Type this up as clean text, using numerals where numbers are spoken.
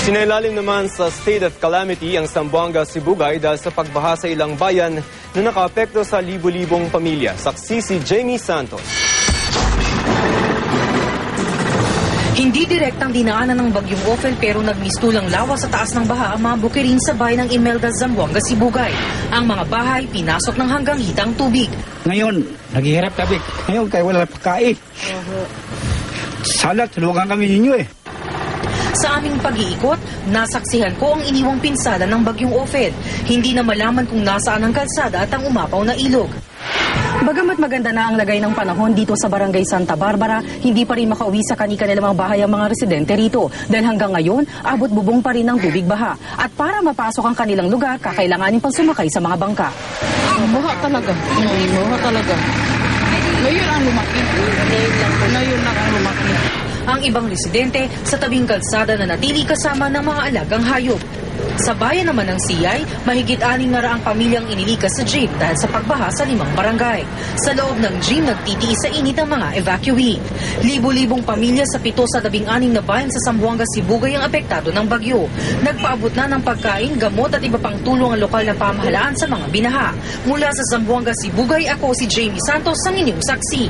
Isinailalim naman sa state of calamity ang Zamboanga, Sibugay dahil sa pagbaha sa ilang bayan na nakaapekto sa libu-libong pamilya. Saksi si Jamie Santos. Hindi direktang dinaanan ng bagyong Ophel pero nagmistulang lawa sa taas ng baha ang mga bukirin sa bayan ng Imelda, Zamboanga, Sibugay. Ang mga bahay pinasok ng hanggang hitang tubig. Ngayon, naghihirap kami. Ngayon, kaya wala pagkain. Sana tulungan kami ninyo eh. Sa aming pag-iikot, nasaksihan ko ang iniwang pinsala ng bagyong Ophel. Hindi na malaman kung nasaan ang kalsada at ang umapaw na ilog. Bagamat maganda na ang lagay ng panahon dito sa Barangay Santa Barbara, hindi pa rin makauwi sa kani-kanilang mga bahay ang mga residente rito. Dahil hanggang ngayon, abot bubong pa rin ng tubig baha. At para mapasok ang kanilang lugar, kakailanganin pang sumakay sa mga bangka. Buha talaga. Buha talaga. Ngayon ang lumaki. Ngayon lang ang lumaki. Ang ibang residente sa tabing kalsada na natili kasama ng mga alagang hayop. Sa bayan naman ng Siyay, mahigit 600 pamilyang inilikas sa jeep dahil sa pagbaha sa 5 barangay. Sa loob ng jeep, nagtitiis sa init ang mga evacuee. Libo-libong pamilya sa 7 sa 16 na bayan sa Zamboanga, Sibugay ang apektado ng bagyo. Nagpaabot na ng pagkain, gamot at iba pang tulong ang lokal na pamahalaan sa mga binaha. Mula sa Zamboanga, Sibugay, ako si Jamie Santos, ang inyong saksi.